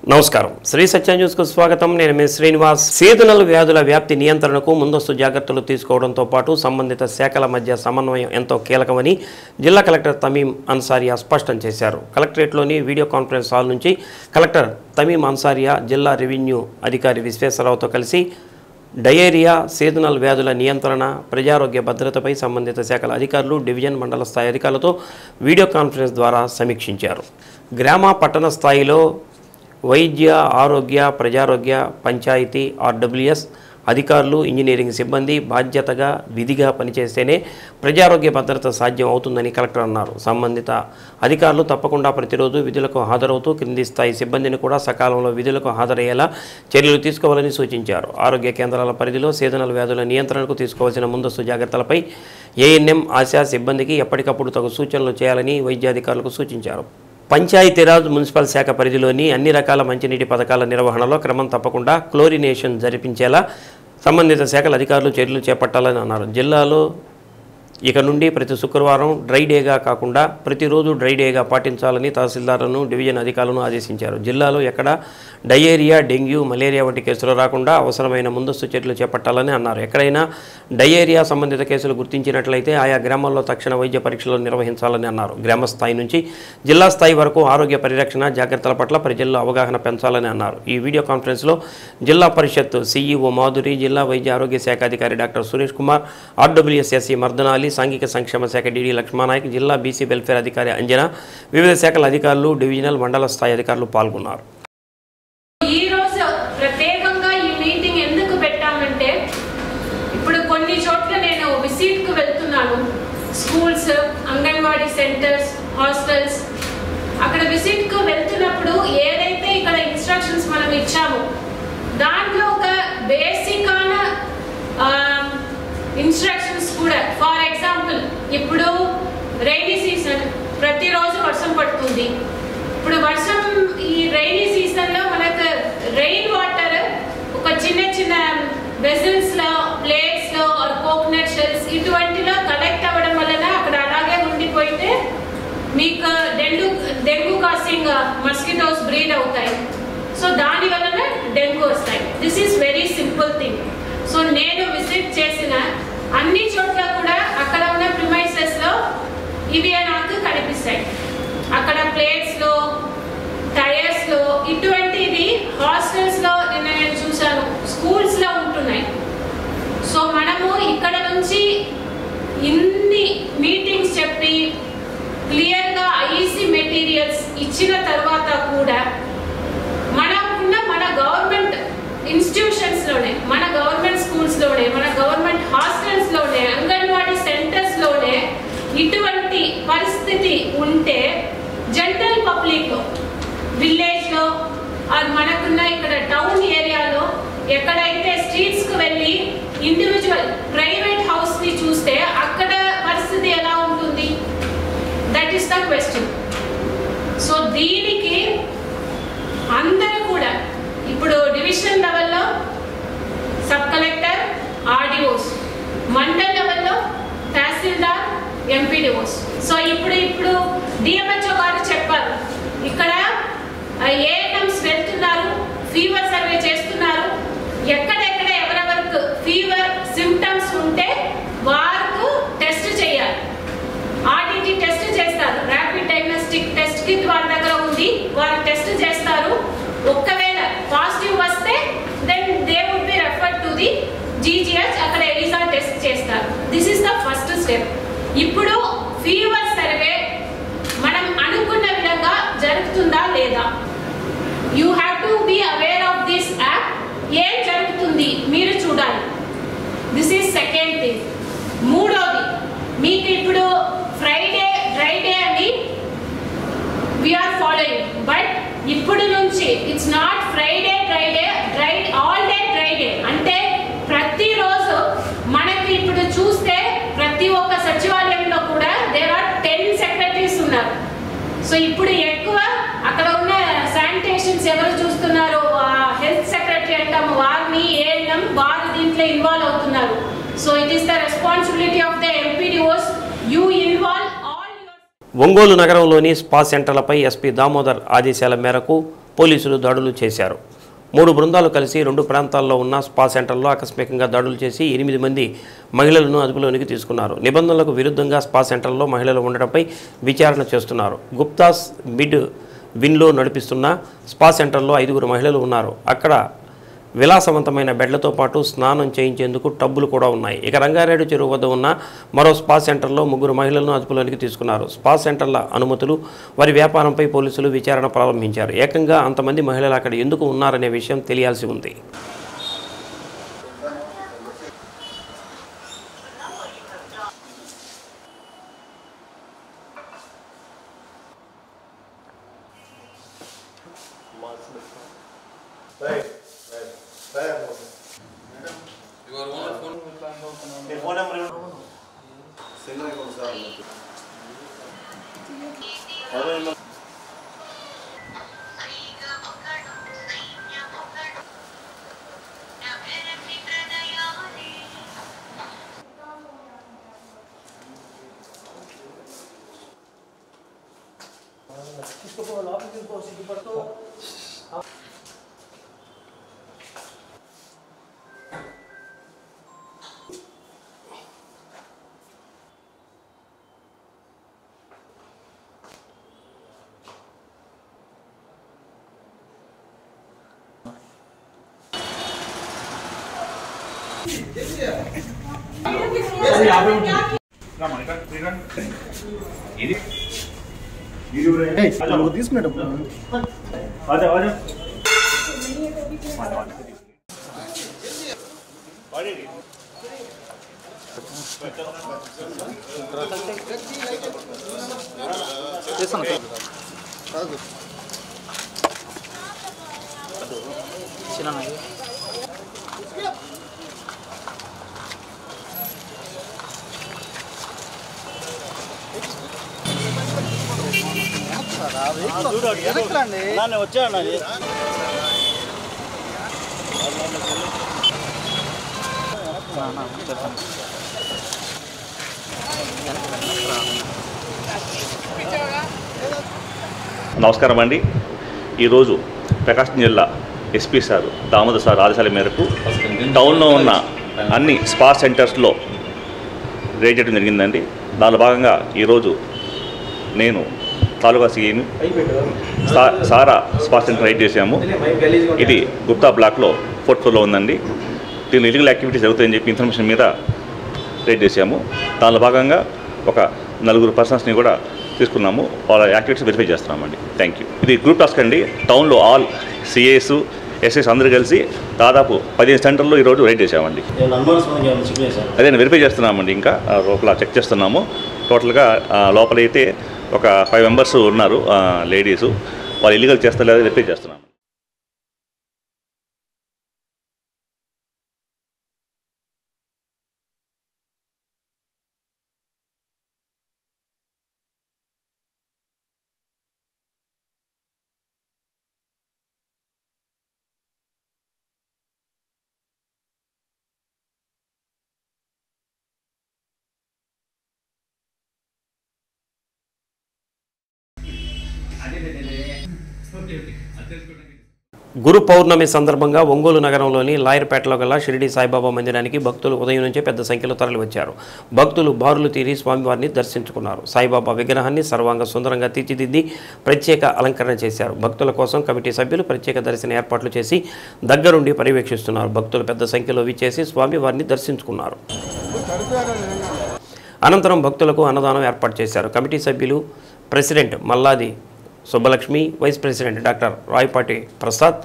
నమస్కారం శ్రీ సత్య న్యూస్ కు స్వాగతం నేను మీ శ్రీనివాస్ సీజనల్ వ్యాధుల వ్యాప్తి నియంత్రణకు ముందస్తు జాగ్రత్తలు తీసుకోవడంతో పాటు సంబంధిత శాఖల మధ్య సమన్వయం ఎంతో కీలకమని జిల్లా కలెక్టర్ తమీం అన్సారియా స్పష్టం చేశారు కలెక్టరేట్లోని వీడియో కాన్ఫరెన్స్ హాల్ నుంచి కలెక్టర్ తమీం అన్సారియా జిల్లా రెవెన్యూ అధికారి విశ్వేశ్వరరావుతో కలిసి డయేరియా సీజనల్ వ్యాధుల నియంత్రణ ప్రజారోగ్య భద్రతపై సంబంధిత శాఖల అధికారులు డివిజన్ మండల స్థాయి అధికారులతో వీడియో కాన్ఫరెన్స్ ద్వారా సమీక్షించారు గ్రామ పట్టణ స్థాయిలో వైద్య ఆరోగ్య ప్రజారోగ్య పంచాయతీ ఆర్డబ్ల్యూఎస్ అధికారులు ఇంజనీరింగ్ సిబ్బంది బాధ్యతగా విధిగా పనిచేస్తేనే ప్రజారోగ్య భద్రత సాధ్యం అవుతుందని కలెక్టర్ అన్నారు సంబంధిత అధికారులు తప్పకుండా ప్రతిరోజు విధులకు హాజరవుతూ క్రింది స్థాయి సిబ్బందిని కూడా సకాలంలో విధులకు హాజరయ్యేలా చర్యలు తీసుకోవాలని సూచించారు ఆరోగ్య కేంద్రాల పరిధిలో సీజనల్ వ్యాధుల నియంత్రణకు తీసుకోవాల్సిన ముందస్తు జాగ్రత్తలపై ఏఎన్ఎం ఆశా సిబ్బందికి ఎప్పటికప్పుడు తగు సూచనలు చేయాలని వైద్యాధికారులకు సూచించారు పంచాయతీరాజ్ మున్సిపల్ శాఖ పరిధిలోని అన్ని రకాల మంచినీటి పథకాల నిర్వహణలో క్రమం తప్పకుండా క్లోరినేషన్ జరిపించేలా సంబంధిత శాఖల అధికారులు చర్యలు చేపట్టాలని అన్నారు జిల్లాలో ఇక నుండి ప్రతి శుక్రవారం డ్రై డేగా కాకుండా ప్రతిరోజు డ్రై డేగా పాటించాలని తహసీల్దార్లను డివిజన్ అధికారులను ఆదేశించారు జిల్లాలో ఎక్కడ డయేరియా డెంగ్యూ మలేరియా వంటి కేసులు రాకుండా అవసరమైన ముందస్తు చర్యలు చేపట్టాలని అన్నారు ఎక్కడైనా డయేరియా సంబంధిత కేసులు గుర్తించినట్లయితే ఆయా గ్రామాల్లో తక్షణ వైద్య పరీక్షలు నిర్వహించాలని అన్నారు గ్రామ స్థాయి నుంచి జిల్లా స్థాయి వరకు ఆరోగ్య పరిరక్షణ జాగ్రత్తల పట్ల ప్రజల్లో అవగాహన పెంచాలని అన్నారు ఈ వీడియో కాన్ఫరెన్స్లో జిల్లా పరిషత్ సిఈఓ మాధురి జిల్లా వైద్య ఆరోగ్య శాఖ అధికారి డాక్టర్ సురేష్ కుమార్ ఆర్డబ్ల్యూఎస్ఎస్సి మర్దనాలి సాంఘిక సంక్షేమ శాఖ డిడి లక్ష్మానాయక్ జిల్లా బీసీ వెల్ఫేర్ అధికారి అంజన వివిధ శాఖల అధికారులు డివిజనల్ మండల స్థాయి అధికారులు పాల్గొన్నారు ఈ రోజు ప్రత్యేకంగా ఈ మీటింగ్ ఎందుకు పెట్టామంటే ఇప్పుడు కొన్ని చోట్ల నేను విజిట్ కు వెళ్తున్నాను స్కూల్స్ అంగన్వాడీ సెంటర్స్ హాస్టల్స్ అక్కడ విజిట్ కు వెళ్తున్నప్పుడు ఏదైతే ఇక్కడ ఇన్స్ట్రక్షన్స్ మనం ఇచ్చామో దాంట్లో ఒక బేసిక్ అయిన ఇన్స్ట్రక్షన్స్ కూడా ఫర్ ఎగ్జాంపుల్ ఇప్పుడు రైనీ సీజన్ ప్రతిరోజు వర్షం పడుతుంది ఇప్పుడు వర్షం ఈ రైనీ సీజన్ లో మనకు రెయిన్ వాటర్ ఒక చిన్న చిన్న వెజల్స్ లో ప్లేట్స్ లో ఆర్ కోకోనట్ షెల్స్ ఇటువంటిలో కలెక్ట్ అవ్వడం వలన అక్కడ అలాగే ఉండిపోయితే మీకు డెంగ్యూ కాసింగ్ మస్కిటోస్ బ్రీడ్ అవుతాయి సో దాని వలన డెంగ్యూ వస్తాయి this is very simple thing so నేను విజిట్ చేసిన అన్ని చోట్ల కూడా అక్కడ ఉన్న ప్రిమైసెస్ లో ఇవి నాకు కనిపిస్తాయి అక్కడ ప్లేట్స్ లో టైర్స్ లో ఇటువంటివి హాస్టల్స్ లో నేను చూసాను స్కూల్స్ లో ఉంటున్నాయి సో మనము ఇక్కడ నుంచి ఇన్ని మీటింగ్స్ చెప్పి క్లియర్ గా ఐఈసీ మెటీరియల్స్ ఇచ్చిన తర్వాత కూడా మనకున్న మన గవర్నమెంట్ ఇన్స్టిట్యూషన్స్ లోనే మన గవర్నమెంట్ స్కూల్స్ లోనే మన గవర్నమెంట్ హాస్టల్స్ లోనే అంగన్వాడీ సెంటర్స్ లోనే ఇటువంటి పరిస్థితి ఉంటే జనరల్ పబ్లిక్ లో విలేజ్ లో మనకున్న ఇక్కడ టౌన్ ఏరియాలో ఎక్కడైతే స్ట్రీట్స్ కు వెళ్ళి ఇండివిజువల్ ప్రైవేట్ హౌస్ ని చూస్తే అక్కడ పరిస్థితి ఎలా ఉంటుంది that is the question so దీనికి అందరూ కూడా ఇప్పుడు డివిజన్ లెవెల్లో సబ్ కలెక్టర్ ఆర్డీఓస్ మండల్ లెవెల్లో తహసీల్దార్ ఎంపీడీఓస్ సో ఇప్పుడు డిఎంహెచ్ఓ గారు చెప్పారు ఇక్కడ ఏఎన్ఎంస్ వెళ్తున్నారు ఫీవర్ సర్వే చేస్తున్నారు ఎక్కడెక్కడ ఎవరెవరికి ఫీవర్ సిమ్టమ్స్ ఉంటే వారికి టెస్ట్ చేయాలి ఆర్టీటీ టెస్ట్ చేస్తారు ర్యాపిడ్ డయాగ్నోస్టిక్ టెస్ట్ కిట్ వారి దగ్గర ఉంది వారు టెస్ట్ చేస్తారు ఒకవేళ పాజిటివ్ వస్తే then they would be referred to the GGH అక్కడ ఎలిసా టెస్ట్ చేస్తారు this is the first step ఇప్పుడు ఫీవర్ సర్వే మనం అనుకున్న విధంగా జరుగుతుందా లేదా you have to be aware of this app ఏం జరుగుతుంది మీరు చూడాలి దిస్ ఈస్ సెకండ్ థింగ్ మూడోది మీకు ఇప్పుడు ఫ్రైడే డ్రైడే అని వీఆర్ ఫాలోయింగ్ బట్ ఇప్పుడు నుంచి it's not Friday dry day all day dry day అంటే ప్రతిరోజు మనకి ఇప్పుడు చూస్తే ప్రతి ఒక్క సచివాలయంలో కూడా దేర్ ఆర్ 10 సెక్రటరీస్ ఉన్నారు సో ఇప్పుడు ఎక్కువ అక్కడ ఉన్న శానిటేషన్స్ ఎవరు చూస్తున్నారు హెల్త్ సెక్రటరీ అంటాము వారిని ఏఎన్ఎం వారు దీంట్లో ఇన్వాల్వ్ అవుతున్నారు so it is the responsibility of the MPDOs you involve all your Ongole నగరంలోని స్పా సెంటర్లపై ఎస్పీ దామోదర్ ఆదేశాల మేరకు పోలీసులు దాడులు చేశారు. 3 బృందాలు కలిసి 2 ప్రాంతాల్లో ఉన్న స్పా సెంటర్లో ఆకస్మికంగా దాడులు చేసి 8 మంది మహిళలను అదుపులోనికి తీసుకున్నారు. నిబంధనలకు విరుద్ధంగా స్పా సెంటర్లో మహిళలు ఉండడంపై విచారణ చేస్తున్నారు. గుప్తాస్ మిడ్ విన్లో నడిపిస్తున్న స్పా సెంటర్లో 5 మహిళలు ఉన్నారు. అక్కడ విలాసవంతమైన బెడ్లతో పాటు స్నానం చేయించేందుకు టబ్బులు కూడా ఉన్నాయి. ఇక రంగారెడ్డి చెరువు వద్ద ఉన్న మరో స్పా సెంటర్లో 3 మహిళలను అదుపులోనికి తీసుకున్నారు. స్పా సెంటర్ల అనుమతులు, వారి వ్యాపారంపై పోలీసులు విచారణ ప్రారంభించారు. ఏకంగా అంతమంది మహిళలు అక్కడ ఎందుకు ఉన్నారనే విషయం తెలియాల్సి ఉంది. తీసుకునేటప్పుడు వచ్చానండి. నమస్కారం అండి. ఈరోజు ప్రకాశం జిల్లా ఎస్పీ సార్ దామోదర్ సార్ ఆదేశాల మేరకు టౌన్లో ఉన్న అన్ని స్పా సెంటర్స్లో రేట్ చేయడం జరిగిందండి. దానిలో భాగంగా ఈరోజు నేను తాలూకా సీఏని సారా స్పా సెంటర్ రైడ్ చేశాము. ఇది గుప్తా బ్లాక్లో 4th ఫ్లోర్లో ఉందండి. దీనిలో ఇల్లీగల్ యాక్టివిటీస్ జరుగుతాయని చెప్పి ఇన్ఫర్మేషన్ మీద రైడ్ చేశాము. దానిలో భాగంగా ఒక 4 పర్సన్స్ని కూడా తీసుకున్నాము. వాళ్ళ యాక్టివిటీస్ వెరిఫై చేస్తున్నామండి. Thank you. ఇది గ్రూప్ టాస్క్ అండి. టౌన్లో ఆల్ సిఏస్ ఎస్ఎస్ అందరూ కలిసి దాదాపు 15 సెంటర్లో ఈరోజు రైడ్ చేసామండి. అదే వెరిఫై చేస్తున్నామండి. ఇంకా లోపల చెక్ చేస్తున్నాము. టోటల్గా లోపలైతే ఒక 5 మెంబర్స్ ఉన్నారు లేడీసు. వాళ్ళు ఇల్లీగల్ చేస్తారు లేదా వెరిఫై చేస్తున్నాము. గురు పౌర్ణమి సందర్భంగా ఒంగోలు నగరంలోని లాయర్పేటలో గల షిరిడి సాయిబాబా మందిరానికి భక్తులు ఉదయం నుంచే పెద్ద సంఖ్యలో తరలివచ్చారు. భక్తులు బారులు తీరి స్వామివారిని దర్శించుకున్నారు. సాయిబాబా విగ్రహాన్ని సర్వాంగ సుందరంగా తీర్చిదిద్ది ప్రత్యేక అలంకరణ చేశారు. భక్తుల కోసం కమిటీ సభ్యులు ప్రత్యేక దర్శన ఏర్పాట్లు చేసి దగ్గరుండి పర్యవేక్షిస్తున్నారు. భక్తులు పెద్ద సంఖ్యలో విచ్చేసి స్వామివారిని దర్శించుకున్నారు. అనంతరం భక్తులకు అన్నదానం ఏర్పాటు చేశారు. కమిటీ సభ్యులు president Malladi Subbalakshmi, vice president doctor Rayapati Prasad,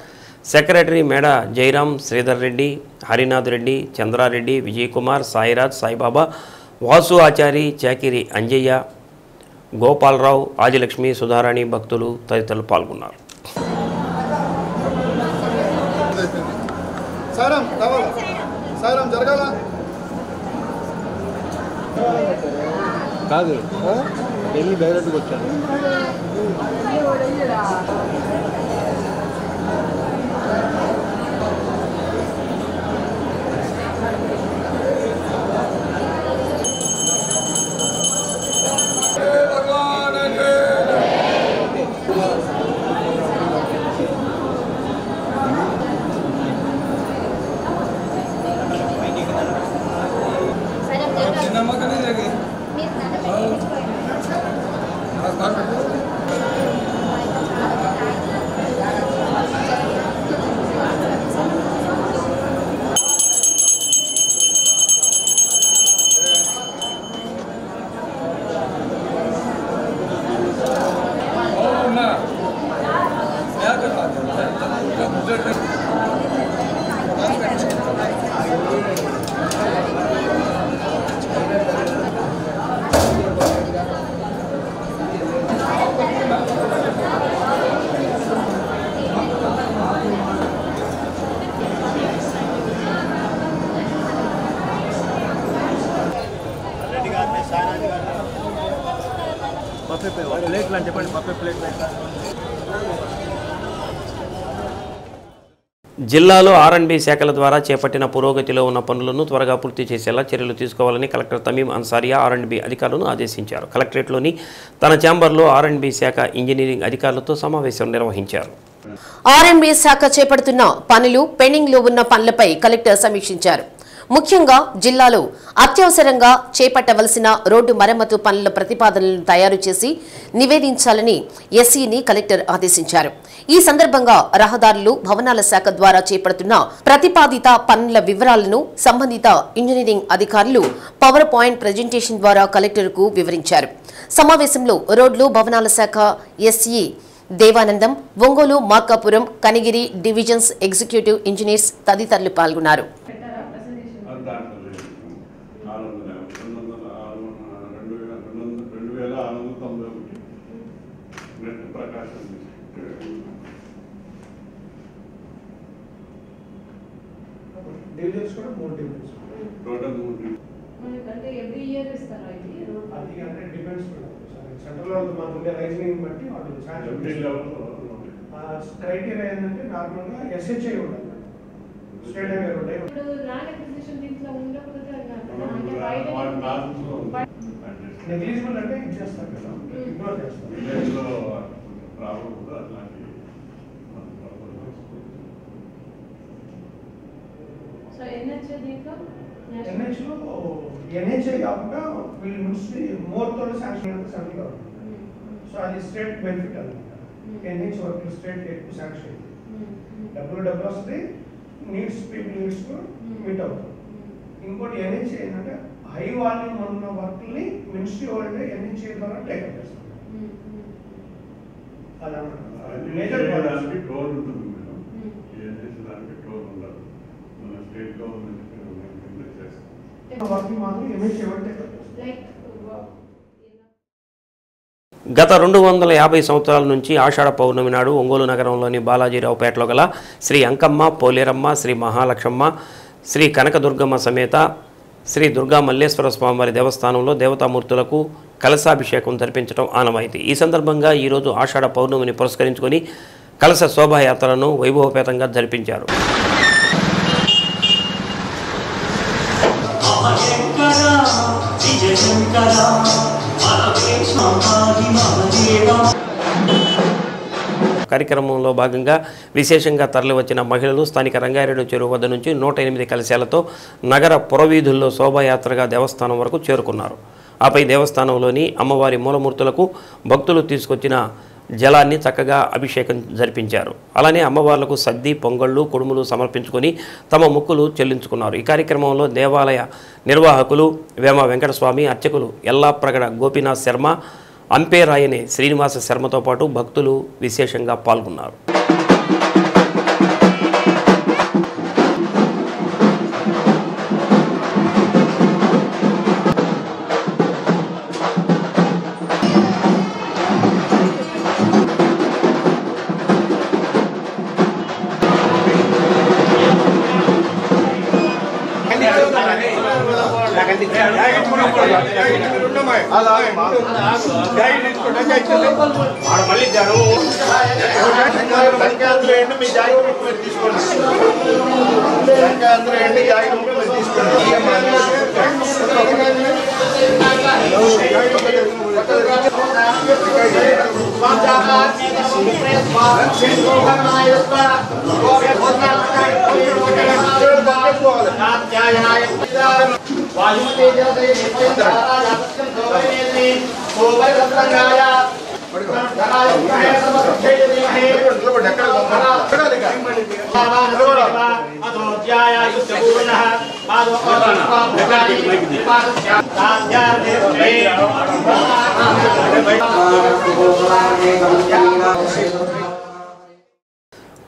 secretary Meda Jayaram, Sridhar Reddy, Harinath Reddy, Chandra Reddy, Vijay Kumar, Sairaj, Saibaba, Vasu Achari, చాకిరి అంజయ్య, గోపాలరావు, ఆదిలక్ష్మి, సుధారాణి, భక్తులు తదితరులు పాల్గొన్నారు. కాదు వెళ్ళి డైరెక్ట్గా వచ్చాను. ఎట్లా అని చెప్పండి. పప్పు ప్లేట్లు ఎట్లా? జిల్లాలో ఆర్ఎండ్బి శాఖల ద్వారా చేపట్టిన పురోగతిలో ఉన్న పనులను త్వరగా పూర్తి చేసేలా చర్యలు తీసుకోవాలని కలెక్టర్ తమీం అన్సారియా ఆర్ఎండ్బి అధికారులను ఆదేశించారు. కలెక్టరేట్లోని తన ఛాంబర్లో ఆర్ఎండ్బి శాఖ ఇంజనీరింగ్ అధికారులతో సమావేశం నిర్వహించారు. ఆర్ఎండ్బి శాఖ చేపడుతున్న పనులు, పెండింగ్లో ఉన్న పనులపై కలెక్టర్ సమీక్షించారు. ముఖ్యంగా జిల్లాలో అత్యవసరంగా చేపట్టవలసిన రోడ్డు మరమ్మతు పనుల ప్రతిపాదనలను తయారు చేసి నివేదించాలని ఎస్ఈని కలెక్టర్ ఆదేశించారు. ఈ సందర్భంగా రహదారులు, భవనాల శాఖ ద్వారా చేపడుతున్న ప్రతిపాదిత పనుల వివరాలను సంబంధిత ఇంజనీరింగ్ అధికారులు పవర్ పాయింట్ ప్రెజెంటేషన్ ద్వారా కలెక్టర్కు వివరించారు. సమావేశంలో రోడ్లు, భవనాల శాఖ SE Devanandam, Ongole, Markapuram, Kanigiri divisions executive engineers తదితరులు పాల్గొన్నారు. డివిజన్స్ కూడా 3 డివిజన్స్ టోటల్ 3 అంటే ఎవ్రీ ఇయర్ ఇస్తారా ఇది? అది అంటే డిపెండ్స్ సెంట్రల్ లెవెల్ మనం ఉండే రైజింగ్ బట్టి వాళ్ళు క్రైటీరియా ఏంటంటే నార్మల్గా ఎస్హెచ్ఐ ఉండాలి, స్టేట్ హైవే రోడ్. ఇప్పుడు ల్యాండ్ అక్విజిషన్ దీంట్లో ఉండకపోతే నెగ్లిజిబుల్ అంటే ఇచ్చేస్తారు కదా, ఇగ్నోర్ చేస్తారు. సో ఎన్హెచ్ఏ దీంట్లో ఎన్హెచ్ఐ కాకుండా వీళ్ళు మినిస్ట్రీ మోర్తో శాంక్షన్ సెంట్రల్ గవర్నమెంట్. సో అది స్టేట్ బెనిఫిట్ అనమాట. ఎన్హెచ్ వర్క్ స్టేట్ ఎక్కువ శాంక్షన్ డబ్బులు వస్తుంది, నీడ్స్ పీపుల్ నీడ్స్ మీట్ అవుతుంది. ఇంకోటి ఎన్హెచ్ఐ ఏంటంటే హై వాల్యూమ్ ఉన్న వర్క్ని మినిస్ట్రీ వాళ్ళు ఎన్హెచ్ఐ ద్వారా టేకప్ చేస్తారు. అదన్నమాట మేజర్ టోల్ ఉంటుంది మేడం, దానికి టోల్ ఉండదు. మన స్టేట్ గవర్నమెంట్ వర్క్ మాత్రం ఎన్హెచ్ఐ వాళ్ళు టేకప్ చేస్తారు. గత 250 సంవత్సరాల నుంచి ఆషాఢ పౌర్ణమి నాడు ఒంగోలు నగరంలోని బాలాజీరావుపేటలో గల శ్రీ అంకమ్మ, పోలేరమ్మ, శ్రీ మహాలక్ష్మమ్మ, శ్రీ కనకదుర్గమ్మ సమేత శ్రీ దుర్గా మల్లేశ్వర స్వామివారి దేవస్థానంలో దేవతామూర్తులకు కలశాభిషేకం జరిపించడం ఆనవాయితీ. ఈ సందర్భంగా ఈరోజు ఆషాఢ పౌర్ణమిని పురస్కరించుకొని కలశ శోభాయాత్రలను వైభవపేతంగా జరిపించారు. కార్యక్రమంలో భాగంగా విశేషంగా తరలివచ్చిన మహిళలు స్థానిక రంగారెడ్డి చెరువు వద్ద నుంచి 108 కలశాలతో నగర పురవీధుల్లో శోభాయాత్రగా దేవస్థానం వరకు చేరుకున్నారు. ఆపై దేవస్థానంలోని అమ్మవారి మూలమూర్తులకు భక్తులు తీసుకొచ్చిన జలాన్ని చక్కగా అభిషేకం జరిపించారు. అలానే అమ్మవార్లకు సద్ది, పొంగళ్ళు, కుడుములు సమర్పించుకొని తమ మొక్కులు చెల్లించుకున్నారు. ఈ కార్యక్రమంలో దేవాలయ నిర్వాహకులు వేమ వెంకటస్వామి, అర్చకులు ఎల్లాప్రగడ గోపీనాథ్ శర్మ, అంపేరాయని శ్రీనివాస శర్మతో పాటు భక్తులు విశేషంగా పాల్గొన్నారు.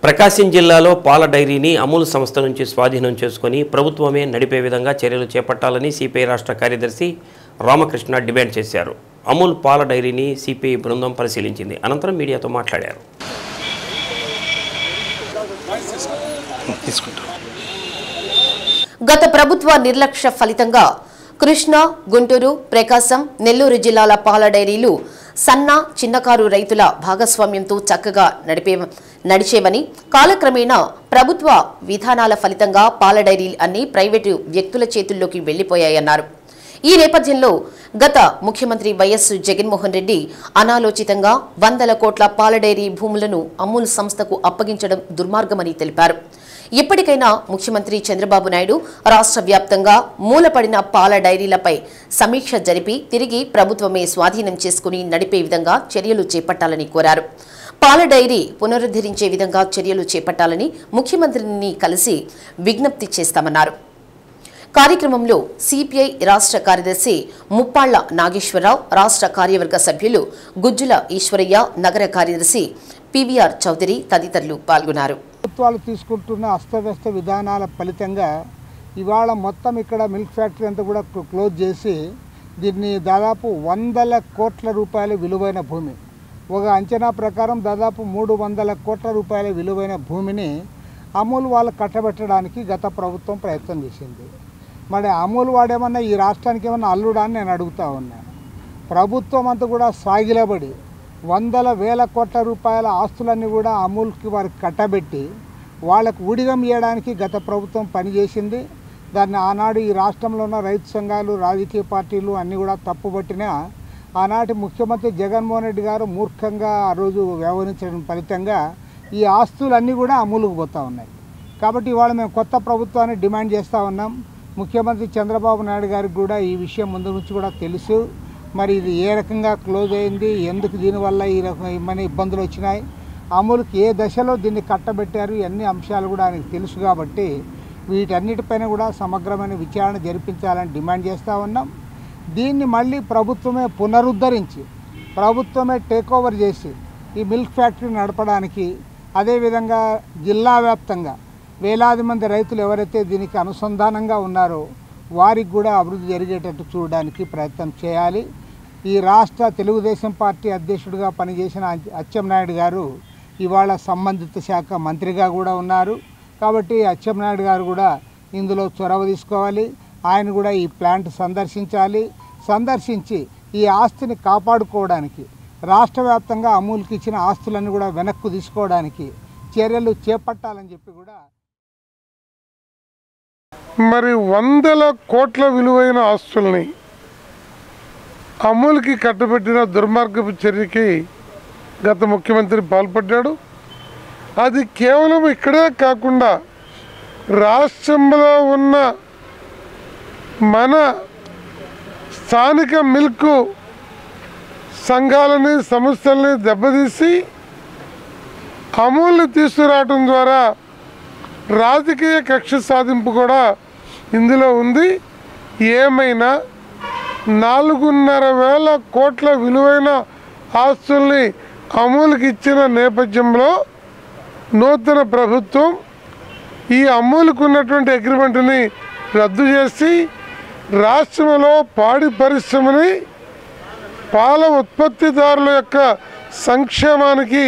ప్రకాశం జిల్లాలో పాల డైరీని అమూల్ సంస్థ నుంచి స్వాధీనం చేసుకుని ప్రభుత్వమే నడిపే విధంగా చర్యలు చేపట్టాలని సిపిఐ రాష్ట్ర కార్యదర్శి రామకృష్ణ డిమాండ్ చేశారు. అమూల్ పాల డైరీని సిపిఐ బృందం పరిశీలించింది. అనంతరం మీడియాతో మాట్లాడారు. గత ప్రభుత్వ నిర్లక్ష్య ఫలితంగా కృష్ణా, గుంటూరు, ప్రకాశం, నెల్లూరు జిల్లాల పాల డైరీలు సన్న, చిన్నకారు రైతుల భాగస్వామ్యంతో చక్కగా నడిచేవని, కాలక్రమేణా ప్రభుత్వ విధానాల ఫలితంగా పాల డైరీలు అన్ని ప్రైవేటు వ్యక్తుల చేతుల్లోకి వెళ్లిపోయాయన్నారు. ఈ నేపథ్యంలో గత ముఖ్యమంత్రి వైఎస్ జగన్మోహన్ రెడ్డి అనాలోచితంగా 100 కోట్ల పాల డైరీ భూములను అమూల్ సంస్థకు అప్పగించడం దుర్మార్గమని తెలిపారు. ఇప్పటికైనా ముఖ్యమంత్రి చంద్రబాబు నాయుడు రాష్ట్ర వ్యాప్తంగా మూలపడిన పాల డైరీలపై సమీక్ష జరిపి తిరిగి ప్రభుత్వమే స్వాధీనం చేసుకుని నడిపే విధంగా చర్యలు చేపట్టాలని కోరారు. పాల డైరీ పునరుద్ధరించే విధంగా చర్యలు చేపట్టాలని ముఖ్యమంత్రిని కలిసి విజ్ఞప్తి చేస్తామన్నారు. కార్యక్రమంలో సిపిఐ రాష్ట్ర కార్యదర్శి ముప్పాళ్ల నాగేశ్వరరావు, రాష్ట్ర కార్యవర్గ సభ్యులు గుజ్జుల ఈశ్వరయ్య, నగర కార్యదర్శి పివిఆర్ చౌదరి తదితరులు పాల్గొన్నారు. ప్రభుత్వాలు తీసుకుంటున్న అస్తవ్యస్త విధానాల ఫలితంగా ఇవాళ మొత్తం ఇక్కడ మిల్క్ ఫ్యాక్టరీ అంతా కూడా క్లోజ్ చేసి దీన్ని దాదాపు 100 కోట్ల రూపాయల విలువైన భూమి, ఒక అంచనా ప్రకారం దాదాపు 300 కోట్ల రూపాయల విలువైన భూమిని అమూల్ వాళ్ళు కట్టబెట్టడానికి గత ప్రభుత్వం ప్రయత్నం చేసింది. మరి అమూల్ వాడేమన్నా ఈ రాష్ట్రానికి ఏమన్నా అల్లుడా అని నేను అడుగుతా ఉన్నాను. ప్రభుత్వం అంతా కూడా సాగిలబడి 100,000 కోట్ల రూపాయల ఆస్తులన్నీ కూడా అమూల్కి వారికి కట్టబెట్టి వాళ్ళకు ఊడిగం ఇవ్వడానికి గత ప్రభుత్వం పనిచేసింది. దాన్ని ఆనాడు ఈ రాష్ట్రంలో ఉన్న రైతు సంఘాలు, రాజకీయ పార్టీలు అన్నీ కూడా తప్పుపట్టినా ఆనాటి ముఖ్యమంత్రి జగన్మోహన్ రెడ్డి గారు మూర్ఖంగా ఆ రోజు వ్యవహరించడం ఫలితంగా ఈ ఆస్తులన్నీ కూడా అమూలుకు పోతూ ఉన్నాయి. కాబట్టి ఇవాళ మేము కొత్త ప్రభుత్వాన్ని డిమాండ్ చేస్తూ ఉన్నాం. ముఖ్యమంత్రి చంద్రబాబు నాయుడు గారికి కూడా ఈ విషయం ముందు నుంచి కూడా తెలుసు. మరి ఇది ఏ రకంగా క్లోజ్ అయింది, ఎందుకు దీనివల్ల ఈ రకమైన ఇబ్బందులు వచ్చినాయి, అమూల్కి ఏ దశలో దీన్ని కట్టబెట్టారు, అన్ని అంశాలు కూడా ఆయనకు తెలుసు. కాబట్టి వీటన్నిటిపైన కూడా సమగ్రమైన విచారణ జరిపించాలని డిమాండ్ చేస్తూ ఉన్నాం. దీన్ని మళ్ళీ ప్రభుత్వమే పునరుద్ధరించి ప్రభుత్వమే టేక్ ఓవర్ చేసి ఈ మిల్క్ ఫ్యాక్టరీ నడపడానికి, అదేవిధంగా జిల్లా వ్యాప్తంగా వేలాది మంది రైతులు ఎవరైతే దీనికి అనుసంధానంగా ఉన్నారో వారికి కూడా అభివృద్ధి జరిగేటట్టు చూడడానికి ప్రయత్నం చేయాలి. ఈ రాష్ట్ర తెలుగుదేశం పార్టీ అధ్యక్షుడిగా పనిచేసిన అచ్చెన్నాయుడు గారు ఇవాళ సంబంధిత శాఖ మంత్రిగా కూడా ఉన్నారు. కాబట్టి అచ్చెన్నాయుడు గారు కూడా ఇందులో చొరవ తీసుకోవాలి. ఆయన కూడా ఈ ప్లాంట్ సందర్శించి ఈ ఆస్తిని కాపాడుకోవడానికి, రాష్ట్ర వ్యాప్తంగా అమూల్కి ఇచ్చిన ఆస్తులను కూడా వెనక్కు తీసుకోవడానికి చర్యలు చేపట్టాలని చెప్పి కూడా. మరి 100 కోట్ల విలువైన ఆస్తుల్ని అమూల్కి కట్టబెట్టిన దుర్మార్గపు చర్యకి గత ముఖ్యమంత్రి పాల్పడ్డాడు. అది కేవలం ఇక్కడే కాకుండా రాష్ట్రంలో ఉన్న మన స్థానిక మిల్క్ సంఘాలని, సంస్థల్ని దెబ్బతీసి అమూల్ని తీసుకురావడం ద్వారా రాజకీయ కక్ష సాధింపు కూడా ఇందులో ఉంది. ఏమైనా 4,500 కోట్ల విలువైన ఆస్తుల్ని అమూల్కి ఇచ్చిన నేపథ్యంలో నూతన ప్రభుత్వం ఈ అమూల్కు ఉన్నటువంటి అగ్రిమెంట్ని రద్దు చేసి రాష్ట్రంలో పాడి పరిశ్రమని, పాల ఉత్పత్తిదారుల యొక్క సంక్షేమానికి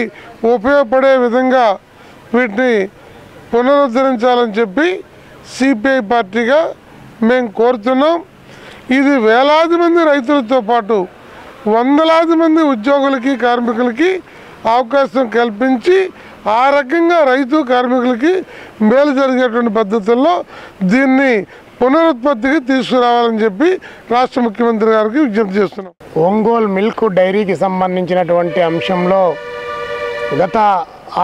ఉపయోగపడే విధంగా వీటిని పునరుద్ధరించాలని చెప్పి సిపిఐ పార్టీగా మేము కోరుతున్నాం. ఇది వేలాది మంది రైతులతో పాటు వందలాది మంది ఉద్యోగులకి, కార్మికులకి అవకాశం కల్పించి ఆ రకంగా రైతు కార్మికులకి మేలు జరిగేటువంటి పద్ధతుల్లో దీన్ని పునరుత్పత్తికి తీసుకురావాలని చెప్పి రాష్ట్ర ముఖ్యమంత్రి గారికి విజ్ఞప్తి చేస్తున్నాం. ఒంగోలు మిల్క్ డైరీకి సంబంధించినటువంటి అంశంలో గత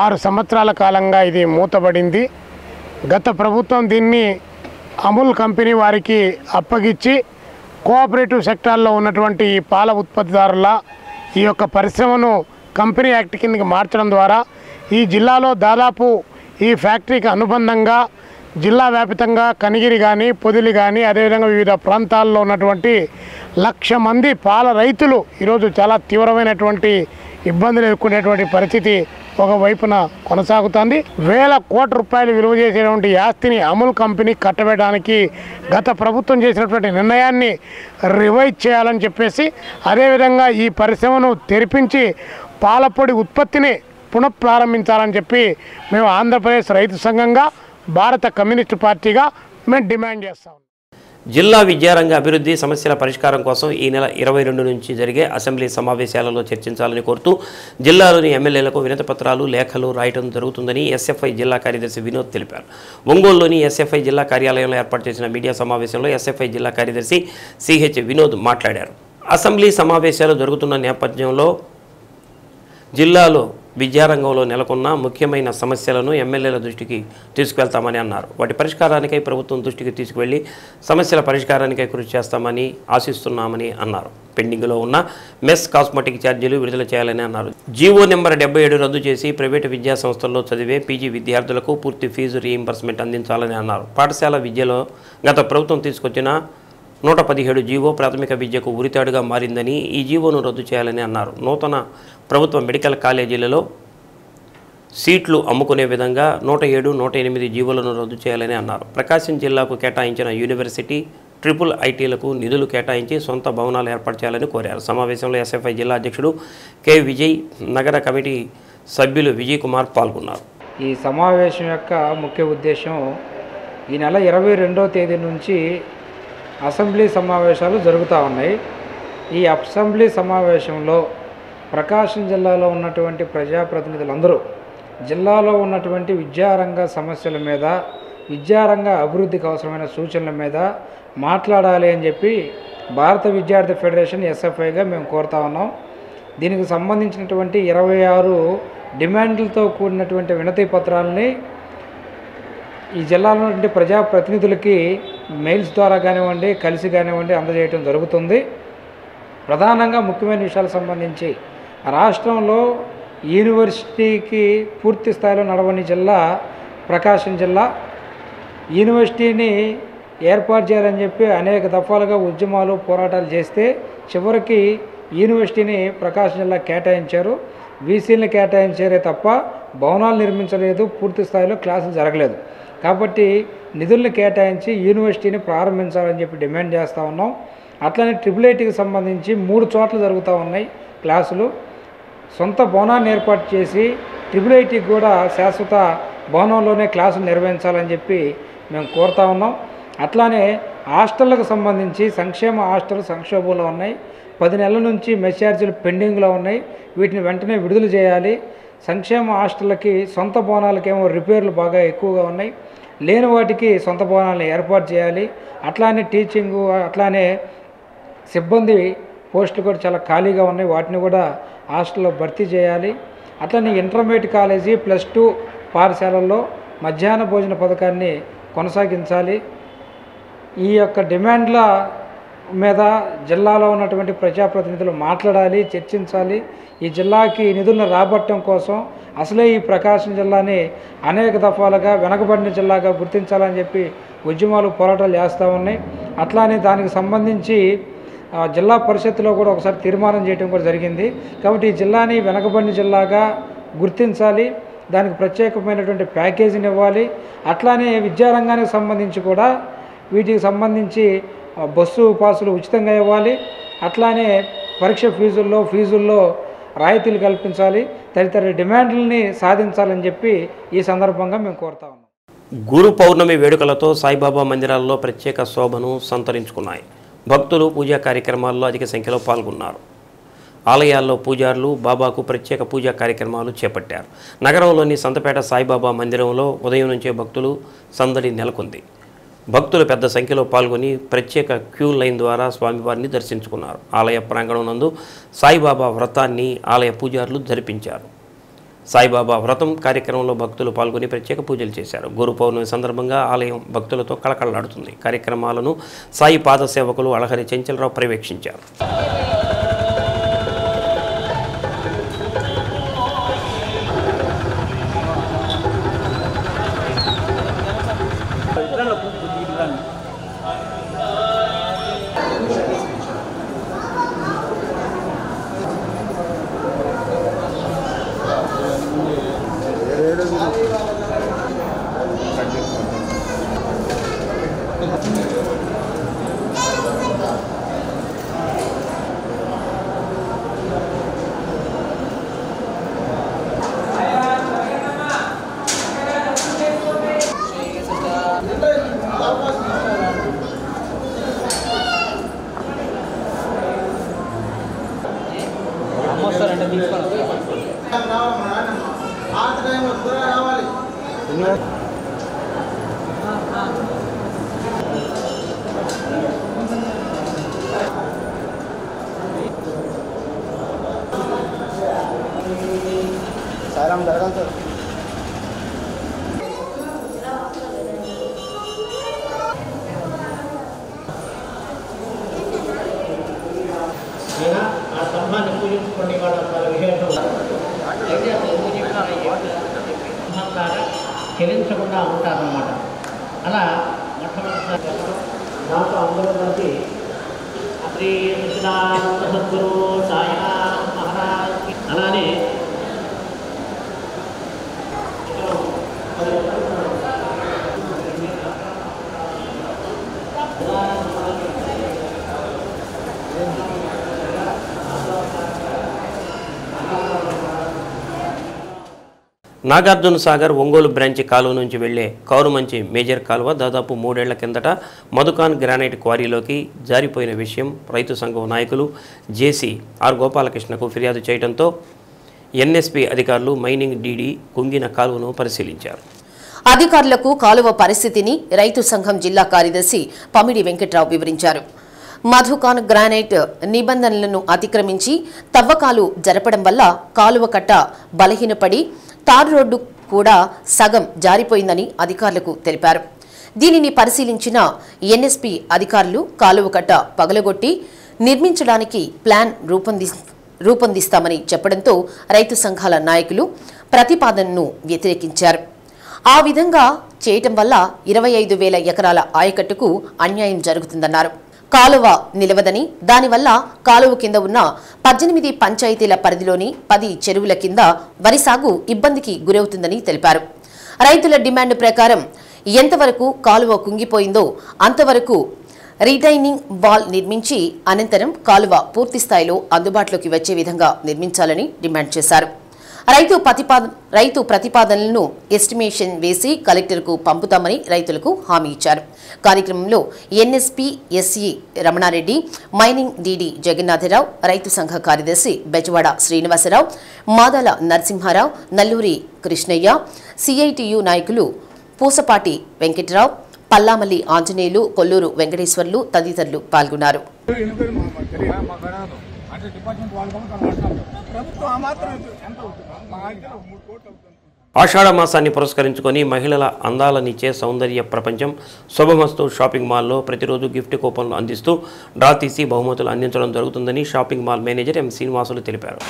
6 సంవత్సరాల కాలంగా ఇది మూతబడింది. గత ప్రభుత్వం దీన్ని అమూల్ కంపెనీ వారికి అప్పగించి కోఆపరేటివ్ సెక్టార్లో ఉన్నటువంటి ఈ పాల ఉత్పత్తిదారుల ఈ యొక్క పరిశ్రమను కంపెనీ యాక్ట్ కిందకి మార్చడం ద్వారా ఈ జిల్లాలో దాదాపు ఈ ఫ్యాక్టరీకి అనుబంధంగా జిల్లా వ్యాప్తంగా కనిగిరి కానీ, పొదిలి కానీ, అదేవిధంగా వివిధ ప్రాంతాల్లో ఉన్నటువంటి 1,00,000 మంది పాల రైతులు ఈరోజు చాలా తీవ్రమైనటువంటి ఇబ్బందులు ఎదుర్కొనేటువంటి పరిస్థితి ఒకవైపున కొనసాగుతుంది. వేల కోట్ల రూపాయలు విలువ చేసేటువంటి ఆస్తిని అమూల్ కంపెనీ కట్టబెట్టడానికి గత ప్రభుత్వం చేసినటువంటి నిర్ణయాన్ని రివైజ్ చేయాలని చెప్పేసి, అదేవిధంగా ఈ పరిశ్రమను తెరిపించి పాలపొడి ఉత్పత్తిని పునఃప్రారంభించాలని చెప్పి మేము ఆంధ్రప్రదేశ్ రైతు సంఘంగా, భారత కమ్యూనిస్టు పార్టీగా మేము డిమాండ్ చేస్తాం. జిల్లా విద్యారంగ అభివృద్ధి సమస్యల పరిష్కారం కోసం ఈ నెల 22 నుంచి జరిగే అసెంబ్లీ సమావేశాలలో చర్చించాలని కోరుతూ జిల్లాలోని ఎమ్మెల్యేలకు వినతి పత్రాలు లేఖలు రాయడం జరుగుతుందని ఎస్ఎఫ్ఐ జిల్లా కార్యదర్శి వినోద్ తెలిపారు. ఒంగోలులోని ఎస్ఎఫ్ఐ జిల్లా కార్యాలయంలో ఏర్పాటు చేసిన మీడియా సమావేశంలో ఎస్ఎఫ్ఐ జిల్లా కార్యదర్శి సిహెచ్ వినోద్ మాట్లాడారు. అసెంబ్లీ సమావేశాలు జరుగుతున్న నేపథ్యంలో జిల్లాలో విద్యారంగంలో నెలకొన్న ముఖ్యమైన సమస్యలను ఎమ్మెల్యేల దృష్టికి తీసుకువెళ్తామని అన్నారు. వాటి పరిష్కారానికై ప్రభుత్వం దృష్టికి తీసుకువెళ్లి సమస్యల పరిష్కారానికై కృషి చేస్తామని ఆశిస్తున్నామని అన్నారు. పెండింగ్లో ఉన్న మెస్ కాస్మెటిక్ ఛార్జీలు విడుదల చేయాలని అన్నారు. జీవో నెంబర్ 77 రద్దు చేసి ప్రైవేటు విద్యా సంస్థల్లో చదివే పీజీ విద్యార్థులకు పూర్తి ఫీజు రీయింబర్స్మెంట్ అందించాలని అన్నారు. పాఠశాల విద్యలో గత ప్రభుత్వం తీసుకొచ్చిన 117 జీవో ప్రాథమిక విద్యకు ఉరితాడుగా మారిందని ఈ జీవోను రద్దు చేయాలని అన్నారు. నూతన ప్రభుత్వ మెడికల్ కాలేజీలలో సీట్లు అమ్ముకునే విధంగా 107, 108 జీవోలను రద్దు చేయాలని అన్నారు. ప్రకాశం జిల్లాకు కేటాయించిన యూనివర్సిటీ ట్రిపుల్ ఐటీలకు నిధులు కేటాయించి సొంత భవనాలు ఏర్పాటు చేయాలని కోరారు. సమావేశంలో ఎస్ఎఫ్ఐ జిల్లా అధ్యక్షుడు కె విజయ్, నగర కమిటీ సభ్యులు విజయ్ కుమార్ పాల్గొన్నారు. ఈ సమావేశం యొక్క ముఖ్య ఉద్దేశం ఈ నెల 22వ తేదీ నుంచి అసెంబ్లీ సమావేశాలు జరుగుతూ ఉన్నాయి. ఈ అసెంబ్లీ సమావేశంలో ప్రకాశం జిల్లాలో ఉన్నటువంటి ప్రజాప్రతినిధులందరూ జిల్లాలో ఉన్నటువంటి విద్యారంగ సమస్యల మీద, విద్యారంగ అభివృద్ధికి అవసరమైన సూచనల మీద మాట్లాడాలి అని చెప్పి భారత విద్యార్థి ఫెడరేషన్ ఎస్ఎఫ్ఐగా మేము కోరుతా ఉన్నాం. దీనికి సంబంధించినటువంటి 26 డిమాండ్లతో కూడినటువంటి వినతి పత్రాలని ఈ జిల్లాలో ఉన్నటువంటి ప్రజాప్రతినిధులకి మెయిల్స్ ద్వారా కానివ్వండి, కలిసి కానివ్వండి అందజేయడం జరుగుతుంది. ప్రధానంగా ముఖ్యమైన విషయాలకు సంబంధించి రాష్ట్రంలో యూనివర్సిటీకి పూర్తి స్థాయిలో నడవని జిల్లా ప్రకాశం జిల్లా. యూనివర్సిటీని ఏర్పాటు చేయాలని చెప్పి అనేక దఫాలుగా ఉద్యమాలు, పోరాటాలు చేస్తే చివరికి యూనివర్సిటీని ప్రకాశం జిల్లా కేటాయించారు. వీసీలను కేటాయించారే తప్ప భవనాలు నిర్మించలేదు, పూర్తి స్థాయిలో క్లాసులు జరగలేదు. కాబట్టి నిధులను కేటాయించి యూనివర్సిటీని ప్రారంభించాలని చెప్పి డిమాండ్ చేస్తూ ఉన్నాం. అట్లనే ట్రిపుల్ ఐటీకి సంబంధించి 3 చోట్ల జరుగుతూ ఉన్నాయి క్లాసులు. సొంత భవనాన్ని ఏర్పాటు చేసి ట్రిపుల్ ఐటీకి కూడా శాశ్వత భవనంలోనే క్లాసులు నిర్వహించాలని చెప్పి మేము కోరుతా ఉన్నాం. అట్లానే హాస్టళ్లకు సంబంధించి సంక్షేమ హాస్టల్ సంక్షోభంలో ఉన్నాయి. 10 నెలల నుంచి మెస్ ఛార్జీలు పెండింగ్లో ఉన్నాయి. వీటిని వెంటనే విడుదల చేయాలి. సంక్షేమ హాస్టళ్ళకి సొంత భవనాలకేమో రిపేర్లు బాగా ఎక్కువగా ఉన్నాయి, లేని వాటికి సొంత భవనాలను ఏర్పాటు చేయాలి. అట్లానే టీచింగు, అట్లానే సిబ్బంది పోస్టులు కూడా చాలా ఖాళీగా ఉన్నాయి, వాటిని కూడా హాస్టల్లో భర్తీ చేయాలి. అట్లనే ఇంటర్మీడియట్ కాలేజీ +2 పాఠశాలల్లో మధ్యాహ్న భోజన పథకాన్ని కొనసాగించాలి. ఈ యొక్క డిమాండ్ల మీద జిల్లాలో ఉన్నటువంటి ప్రజాప్రతినిధులు మాట్లాడాలి, చర్చించాలి. ఈ జిల్లాకి నిధులను రాబట్టడం కోసం అసలే ఈ ప్రకాశం జిల్లాని అనేక దఫాలుగా వెనకబడిన జిల్లాగా గుర్తించాలని చెప్పి ఉద్యమాలు, పోరాటాలు చేస్తూ ఉన్నాయి. అట్లానే దానికి సంబంధించి జిల్లా పరిషత్తులో కూడా ఒకసారి తీర్మానం చేయడం కూడా జరిగింది. కాబట్టి ఈ జిల్లాని వెనకబడిన జిల్లాగా గుర్తించాలి, దానికి ప్రత్యేకమైనటువంటి ప్యాకేజీని ఇవ్వాలి. అట్లానే విద్యారంగానికి సంబంధించి కూడా వీటికి సంబంధించి బస్సు పాసులు ఉచితంగా ఇవ్వాలి. అట్లానే పరీక్ష ఫీజుల్లో రాయితీలు కల్పించాలి. తదితర డిమాండ్లని సాధించాలని చెప్పి ఈ సందర్భంగా మేము కోరుతా ఉన్నాం. గురు పౌర్ణమి వేడుకలతో సాయిబాబా మందిరాల్లో ప్రత్యేక శోభను సంతరించుకున్నాయి. భక్తులు పూజా కార్యక్రమాల్లో అధిక సంఖ్యలో పాల్గొన్నారు. ఆలయాల్లో పూజారులు బాబాకు ప్రత్యేక పూజా కార్యక్రమాలు చేపట్టారు. నగరంలోని సంతపేట సాయిబాబా మందిరంలో ఉదయం నుంచే భక్తులు సందడి నెలకొంది. భక్తులు పెద్ద సంఖ్యలో పాల్గొని ప్రత్యేక క్యూ లైన్ ద్వారా స్వామివారిని దర్శించుకున్నారు. ఆలయ ప్రాంగణం నందు సాయిబాబా వ్రతాన్ని ఆలయ పూజారులు జరిపించారు. సాయిబాబా వ్రతం కార్యక్రమంలో భక్తులు పాల్గొని ప్రత్యేక పూజలు చేశారు. గురు పౌర్ణమి సందర్భంగా ఆలయం భక్తులతో కళకళలాడుతుంది. కార్యక్రమాలను సాయి పాద సేవకులు అళహరి చెంచలరావు పర్యవేక్షించారు. చెల్లించకుండా ఉంటారన్నమాట. అలా మొట్టమొదటిసారి దాంట్లో అందరూ కలిసి శ్రీ కృష్ణానంద సద్గురు సాయినాథ్ మహారాజ్ అలానే నాగార్జున సాగర్ ఒంగోలు బ్రాంచి కాలువ నుంచి వెళ్లే కౌరుమంచి మేజర్ కాలువ దాదాపు 3 ఏళ్ల కిందట మధుకాన్ గ్రానైట్ క్వారీలోకి జారిపోయిన విషయం రైతు సంఘం నాయకులు జేసీ ఆర్ గోపాలకృష్ణకు ఫిర్యాదు చేయడంతో ఎన్ఎస్పీ అధికారులు మైనింగ్ డీడీ కుంగిన కాలువను పరిశీలించారు. అధికారులకు కాలువ పరిస్థితిని రైతు సంఘం జిల్లా కార్యదర్శి పమిడి వెంకట్రావు వివరించారు. మధుకాన్ గ్రానైట్ నిబంధనలను అతిక్రమించి తవ్వకాలు జరపడం వల్ల కాలువ కట్ట బలహీనపడి తారు రోడ్డు కూడా సగం జారిపోయిందని అధికారులకు తెలిపారు. దీనిని పరిశీలించిన ఎన్ఎస్పీ అధికారులు కాలువ కట్ట పగలగొట్టి నిర్మించడానికి ప్లాన్ రూపొందిస్తామని చెప్పడంతో రైతు సంఘాల నాయకులు ప్రతిపాదనను వ్యతిరేకించారు. ఆ విధంగా చేయటం వల్ల 25,000 ఎకరాల ఆయకట్టుకు అన్యాయం జరుగుతుందన్నారు. కాలువ నిలవదని దానివల్ల కాలువ కింద ఉన్న 18 పంచాయతీల పరిధిలోని 10 చెరువుల కింద వరి సాగు ఇబ్బందికి గురవుతుందని తెలిపారు. రైతుల డిమాండ్ ప్రకారం ఎంతవరకు కాలువ కుంగిపోయిందో అంతవరకు రిటైనింగ్ వాల్ నిర్మించి అనంతరం కాలువ పూర్తిస్థాయిలో అందుబాటులోకి వచ్చే విధంగా నిర్మించాలని డిమాండ్ చేశారు. రైతు ప్రతిపాదనలను ఎస్టిమేషన్ వేసి కలెక్టర్కు పంపుతామని రైతులకు హామీ ఇచ్చారు. కార్యక్రమంలో NSP SE Ramana Reddy, mining DD Jagannatha Rao, రైతు సంఘ కార్యదర్శి బెజవాడ శ్రీనివాసరావు, మాదాల నరసింహారావు, నల్లూరి కృష్ణయ్య, సిఐటియు నాయకులు పూసపాటి వెంకట్రావు, పల్లామల్లి ఆంజనేయులు, కొల్లూరు వెంకటేశ్వర్లు తదితరులు పాల్గొన్నారు. ఆషాఢ మాసాన్ని పురస్కరించుకొని మహిళల అందాలనిచ్చే సౌందర్య ప్రపంచం శుభమస్తు షాపింగ్ మాల్లో ప్రతిరోజు గిఫ్ట్ కూపన్లు అందిస్తూ డ్రా తీసి బహుమతులు అందించడం జరుగుతుందని షాపింగ్ మాల్ మేనేజర్ ఎం శ్రీనివాసులు తెలిపారు.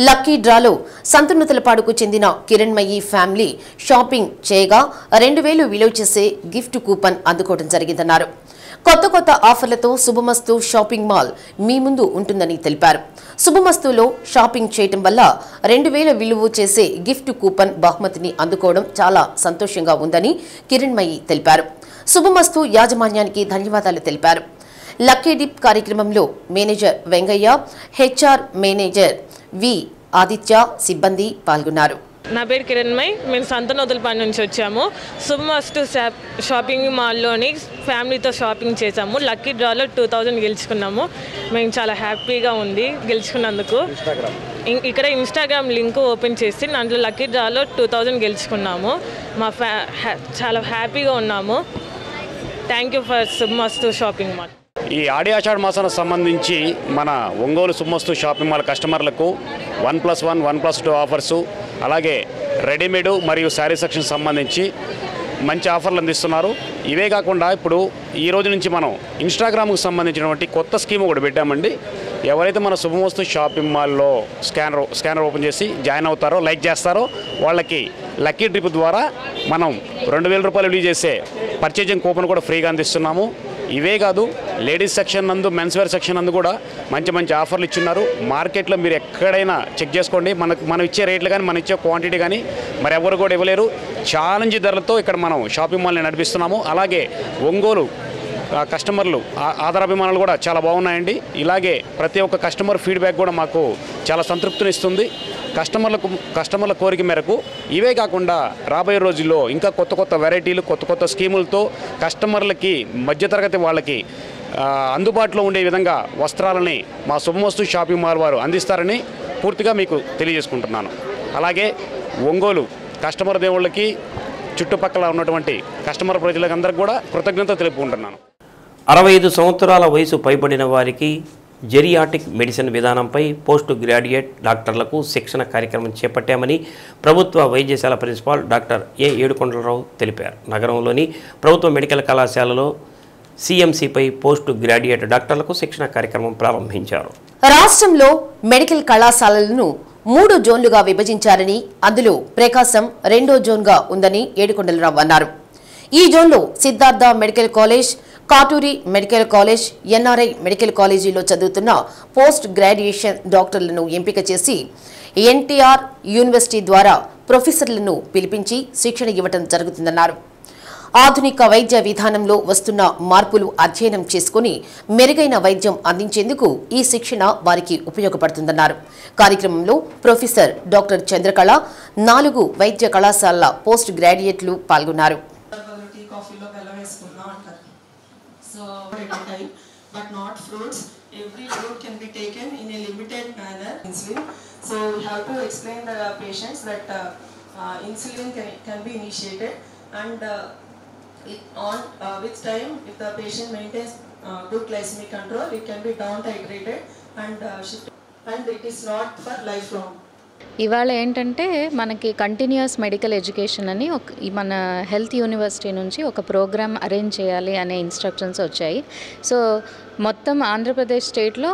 లక్కీ డ్రాలో సంతనూతలపాడుకు చెందిన కిరణ్మయి ఫ్యామిలీ షాపింగ్ చేయగా 2,000 విలువ చేసే గిఫ్ట్ కూపన్ అందుకోవడం జరిగిందన్నారు. కొత్త ఆఫర్లతో శుభమస్తు షాపింగ్ మాల్ మీ ముందు ఉంటుందని తెలిపారు. శుభమస్తులో షాపింగ్ చేయటం వల్ల 2,000 విలువ చేసే గిఫ్ట్ కూపన్ బహుమతిని అందుకోవడం చాలా సంతోషంగా ఉందని కిరణ్మయి తెలిపారు. శుభమస్తు యాజమాన్యానికి ధన్యవాదాలు తెలిపారు. లక్కీ డిప్ కార్యక్రమంలో manager Vengaiah, HR manager we Aditya, సిబ్బంది పాల్గొన్నారు. నా పేరు కిరణ్మయ్, మేము సంతనూతలపాడు నుంచి వచ్చాము. శుభమస్తు షాపింగ్ మాల్లోని ఫ్యామిలీతో షాపింగ్ చేసాము. లక్కీ డ్రాలో 2000 గెలుచుకున్నాము. మేము చాలా హ్యాపీగా ఉంది గెలుచుకున్నందుకు. ఇక్కడ ఇన్స్టాగ్రామ్ లింక్ ఓపెన్ చేసి దాంట్లో లక్కీ డ్రాలో 2000 గెలుచుకున్నాము. మా చాలా హ్యాపీగా ఉన్నాము. Thank you for Subhamastu shopping mall. ఈ ఆషాఢ మాసానికి సంబంధించి మన ఒంగోలు శుభమస్తు షాపింగ్ మాల్ కస్టమర్లకు 1+1, 1+2 ఆఫర్సు, అలాగే రెడీమేడ్ మరియు శారీ సెక్షన్ సంబంధించి మంచి ఆఫర్లు అందిస్తున్నారు. ఇవే కాకుండా ఇప్పుడు ఈ రోజు నుంచి మనం ఇన్స్టాగ్రామ్కు సంబంధించినటువంటి కొత్త స్కీమ్ ఒకటి పెట్టామండి. ఎవరైతే మన శుభమస్తు షాపింగ్ మాల్లో స్కానర్ ఓపెన్ చేసి జాయిన్ అవుతారో, లైక్ చేస్తారో వాళ్ళకి లక్కీ ట్రిప్ ద్వారా మనం 2000 రూపాయలు విలువ చేసే పర్చేజింగ్ కూపన్ కూడా ఫ్రీగా అందిస్తున్నాము. ఇవే కాదు, లేడీస్ సెక్షన్ నందు, మెన్స్ వేర్ సెక్షన్ నందు కూడా మంచి మంచి ఆఫర్లు ఇచ్చున్నారు. మార్కెట్లో మీరు ఎక్కడైనా చెక్ చేసుకోండి. మనం ఇచ్చే రేట్లు కానీ మనం ఇచ్చే క్వాంటిటీ కానీ మరి ఎవరు కూడా ఇవ్వలేరు. ఛాలెంజ్ ధరలతో ఇక్కడ మనం షాపింగ్ మాల్ని నడిపిస్తున్నాము. అలాగే ఒంగోలు కస్టమర్లు ఆదరాభిమానాలు కూడా చాలా ఇలాగే ప్రతి ఒక్క కస్టమర్ ఫీడ్బ్యాక్ కూడా మాకు చాలా సంతృప్తినిస్తుంది. కస్టమర్ల కోరిక మేరకు ఇవే కాకుండా రాబోయే రోజుల్లో ఇంకా కొత్త వెరైటీలు, కొత్త స్కీములతో కస్టమర్లకి, మధ్యతరగతి వాళ్ళకి అందుబాటులో ఉండే విధంగా వస్త్రాలని మా శుభమస్తు షాపింగ్ మాల్ వారు అందిస్తారని పూర్తిగా మీకు తెలియజేసుకుంటున్నాను. అలాగే ఒంగోలు కస్టమర్ దేవుళ్ళకి, చుట్టుపక్కల ఉన్నటువంటి కస్టమర్ ప్రజలందరికీ కూడా కృతజ్ఞత తెలుపుకుంటున్నాను. 65 సంవత్సరాల వయసు పైబడిన వారికి జెరియాటిక్ మెడిసిన్ విధానంపై పోస్ట్ గ్రాడ్యుయేట్ డాక్టర్లకు శిక్షణ కార్యక్రమం చేపట్టామని ప్రభుత్వ వైద్యశాల ప్రిన్సిపాల్ డాక్టర్ ఏ ఏడుకొండలరావు తెలిపారు. నగరంలోని ప్రభుత్వ మెడికల్ కళాశాలలో సిఎంసిపై పోస్ట్ గ్రాడ్యుయేట్ డాక్టర్లకు శిక్షణ కార్యక్రమం ప్రారంభించారు. రాష్ట్రంలో మెడికల్ కళాశాలలను 3 జోన్లుగా విభజించారని, అందులో ప్రకాశం 2వ జోన్గా ఉందని ఏడుకొండలరావు అన్నారు. ఈ జోన్లో Siddhartha medical college, Katuri medical college, NRI medical కాలేజీలో చదువుతున్న పోస్ట్ గ్రాడ్యుయేషన్ డాక్టర్లను ఎంపిక చేసి ఎన్టీఆర్ యూనివర్సిటీ ద్వారా ప్రొఫెసర్లను పిలిపించి శిక్షణ ఇవ్వడం జరుగుతుందన్నారు. ఆధునిక వైద్య విధానంలో వస్తున్న మార్పులు అధ్యయనం చేసుకుని మెరుగైన వైద్యం అందించేందుకు ఈ శిక్షణ వారికి ఉపయోగపడుతుందన్నారు. కార్యక్రమంలో ప్రొఫెసర్ డాక్టర్ చంద్రకళ, 4 వైద్య కళాశాలల పోస్ట్ గ్రాడ్యుయేట్లు పాల్గొన్నారు. But not fruits. Every fruit can be taken in a limited manner. Insulin. So we have to explain the patients that insulin can be initiated, and with time, if the patient maintains good glycemic control, it can be down titrated and shifted, and it is not for lifelong. ఇవాళ ఏంటంటే మనకి continuous medical education అని మన health university నుంచి ఒక programme arrange చేయాలి అనే instructions వచ్చాయి. సో మొత్తం ఆంధ్రప్రదేశ్ స్టేట్లో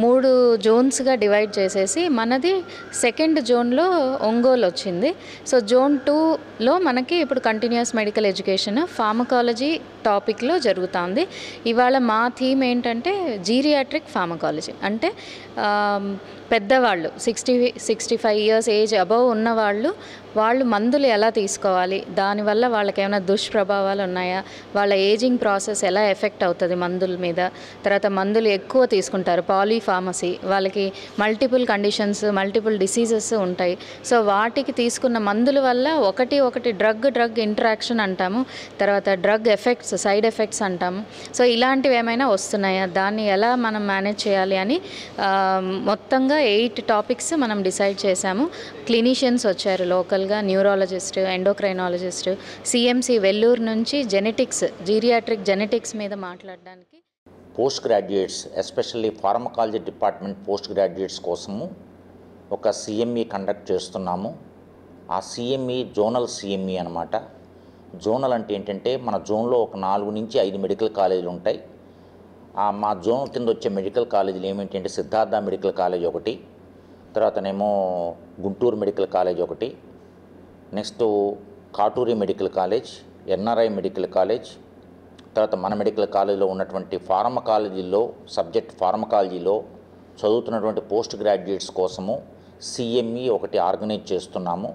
3 జోన్స్గా డివైడ్ చేసేసి మనది 2nd జోన్లో ఒంగోలు వచ్చింది. సో జోన్ 2లో మనకి ఇప్పుడు కంటిన్యూస్ మెడికల్ ఎడ్యుకేషన్ ఫార్మకాలజీ టాపిక్లో జరుగుతుంది. ఇవాళ మా థీమ్ ఏంటంటే జీరియాట్రిక్ ఫార్మకాలజీ, అంటే పెద్దవాళ్ళు 65 ఇయర్స్ ఏజ్ అబవ్ ఉన్నవాళ్ళు మందులు ఎలా తీసుకోవాలి, దానివల్ల వాళ్ళకి ఏమైనా దుష్ప్రభావాలు ఉన్నాయా, వాళ్ళ ఏజింగ్ ప్రాసెస్ ఎలా ఎఫెక్ట్ అవుతుంది మందుల మీద, తర్వాత మందులు ఎక్కువ తీసుకుంటారు, పాలీఫార్మసీ, వాళ్ళకి మల్టిపుల్ కండిషన్స్, మల్టిపుల్ డిసీజెస్ ఉంటాయి. సో వాటికి తీసుకున్న మందుల వల్ల ఒకటి డ్రగ్ ఇంటరాక్షన్ అంటాము, తర్వాత డ్రగ్ ఎఫెక్ట్స్, సైడ్ ఎఫెక్ట్స్ అంటాము. సో ఇలాంటివి ఏమైనా వస్తున్నాయా, దాన్ని ఎలా మనం మేనేజ్ చేయాలి అని మొత్తంగా 8 టాపిక్స్ మనం డిసైడ్ చేశాము. క్లినీషియన్స్ వచ్చారు, లోకల్గా న్యూరాలజిస్ట్, ఎండోక్రైనాలజిస్ట్, సిఎంసి వెల్లూరు నుంచి జెనెటిక్స్, జీరియాట్రిక్ జెనెటిక్స్ మీద మాట్లాడడానికి. Post graduates, especially pharmacology department post graduates కోసము ఒక సిఎంఈ కండక్ట్ చేస్తున్నాము. ఆ సిఎంఈ జోనల్ సిఎంఈ అనమాట. జోనల్ అంటే ఏంటంటే మన జోన్లో ఒక 4 నుంచి 5 మెడికల్ కాలేజీలు ఉంటాయి. మా జోన్ కింద వచ్చే మెడికల్ కాలేజీలు ఏమిటంటే సిద్ధార్థ మెడికల్ కాలేజ్ ఒకటి, తర్వాతనేమో గుంటూరు మెడికల్ కాలేజ్ ఒకటి, next Katuri medical college, NRI medical college, తర్వాత మన మెడికల్ కాలేజీలో ఉన్నటువంటి ఫార్మకాలజీలో సబ్జెక్ట్ ఫార్మకాలజీలో చదువుతున్నటువంటి పోస్ట్ గ్రాడ్యుయేట్స్ కోసము సిఎంఈ ఒకటి ఆర్గనైజ్ చేస్తున్నాము.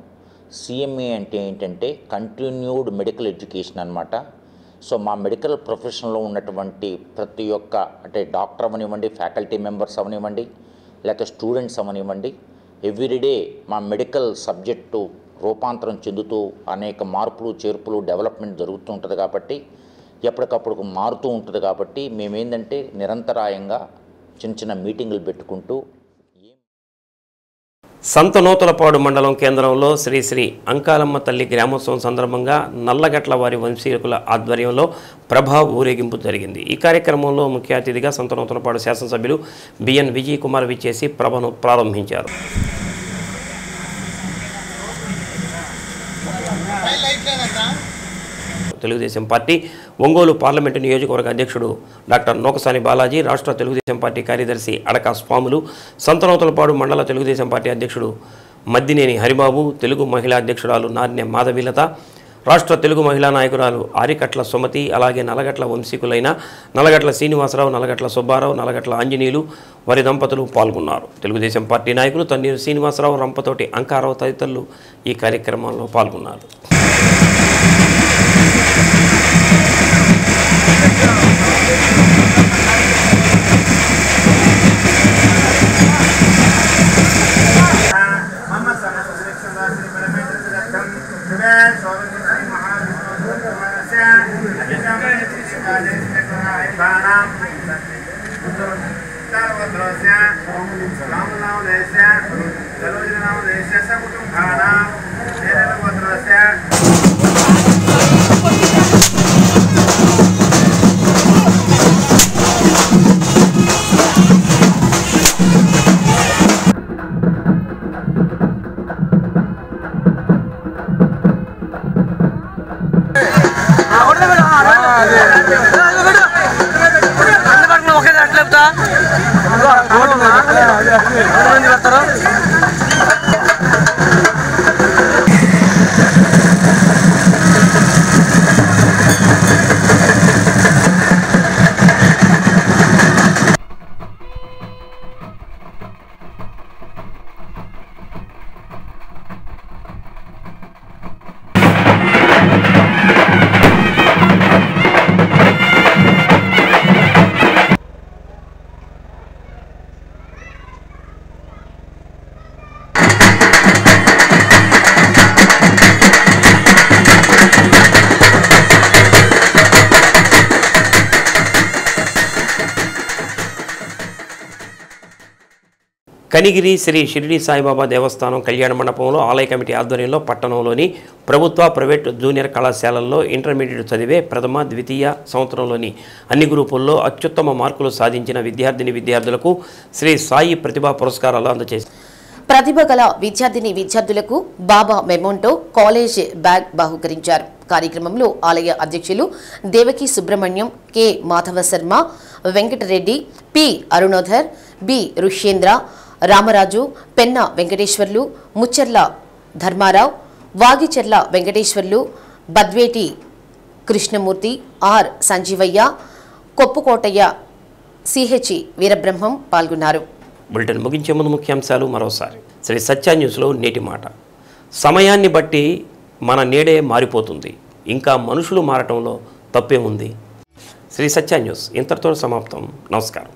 సిఎంఈ అంటే ఏంటంటే కంటిన్యూడ్ మెడికల్ ఎడ్యుకేషన్ అనమాట. సో మా మెడికల్ ప్రొఫెషన్లో ఉన్నటువంటి ప్రతి ఒక్క, అంటే డాక్టర్ అవనివ్వండి, ఫ్యాకల్టీ మెంబర్స్ అవనివ్వండి, లేక స్టూడెంట్స్ అవనివ్వండి, ఎవ్రీడే మా మెడికల్ సబ్జెక్టు రూపాంతరం చెందుతూ అనేక మార్పులు, చేర్పులు, డెవలప్మెంట్ జరుగుతూ ఉంటుంది కాబట్టి, ఎప్పటికప్పుడు మారుతూ ఉంటుంది కాబట్టి మేమేంటంటే నిరంతరాయంగా చిన్న మీటింగులు పెట్టుకుంటూ. సంతనూతలపాడు మండలం కేంద్రంలో శ్రీ శ్రీ అంకాలమ్మ తల్లి గ్రామోత్సవం సందర్భంగా నల్లగట్ల వారి వంశీకుల ఆధ్వర్యంలో ప్రభా ఊరేగింపు జరిగింది. ఈ కార్యక్రమంలో ముఖ్య అతిథిగా సంతనూతలపాడు శాసనసభ్యులు బిఎన్ విజయ్ కుమార్ విచ్చేసి ప్రభను ప్రారంభించారు. తెలుగుదేశం పార్టీ ఒంగోలు పార్లమెంటు నియోజకవర్గ అధ్యక్షుడు డాక్టర్ నోకసాని బాలాజీ, రాష్ట్ర తెలుగుదేశం పార్టీ కార్యదర్శి అడకా స్వాములు, సంతనోతలపాడు మండల తెలుగుదేశం పార్టీ అధ్యక్షుడు మద్దినేని హరిబాబు, తెలుగు మహిళా అధ్యక్షురాలు నార్నె మాధవీలత, రాష్ట్ర తెలుగు మహిళా నాయకురాలు ఆరికట్ల సుమతి, అలాగే నలగట్ల వంశీకులైన నలగట్ల శ్రీనివాసరావు, నలగట్ల సుబ్బారావు, నలగట్ల ఆంజనేయులు వారి దంపతులు పాల్గొన్నారు. తెలుగుదేశం పార్టీ నాయకులు తన్నీరు శ్రీనివాసరావు, రంపతోటి అంకారావు తదితరులు ఈ కార్యక్రమంలో పాల్గొన్నారు. కనిగిరి శ్రీ షిరిడి సాయిబాబా దేవస్థానం కళ్యాణ మండపంలో ఆలయ కమిటీ ఆధ్వర్యంలో పట్టణంలోని ప్రభుత్వ, ప్రైవేటు జూనియర్ కళాశాలల్లో ఇంటర్మీడియట్ చదివే ప్రథమ, ద్వితీయ సంవత్సరంలోని అన్ని గ్రూపుల్లో అత్యుత్తమ మార్కులు సాధించిన విద్యార్థులకు శ్రీ సాయి ప్రతిభా పురస్కారాలు అందజేశారు. ప్రతిభ గల విద్యార్థులకు బాబా మెమోంటో కాలేజ్ బ్యాగ్ బహుకరించారు. కార్యక్రమంలో ఆలయ అధ్యక్షులు Devaki Subrahmanyam, K Madhava Sharma, Venkatareddy, P Arunodhar, B Rushyendra, Ramaraju, Penna Venkateswarlu, Mucharla Dharmarao, Vagicharla Venkateswarlu, Badveti Krishnamurthy, R Sanjeevaiah, Koppukotaiah, CH Veerabrahmam పాల్గొన్నారు. బులెటిన్ ముగించే ముందు ముఖ్యాంశాలు మరోసారి. శ్రీ సత్య న్యూస్లో నేటి మాట. సమయాన్ని బట్టి మన నీడే మారిపోతుంది, ఇంకా మనుషులు మారటంలో తప్పే ఉంది. శ్రీ సత్య న్యూస్ ఇంతటితో సమాప్తం. నమస్కారం.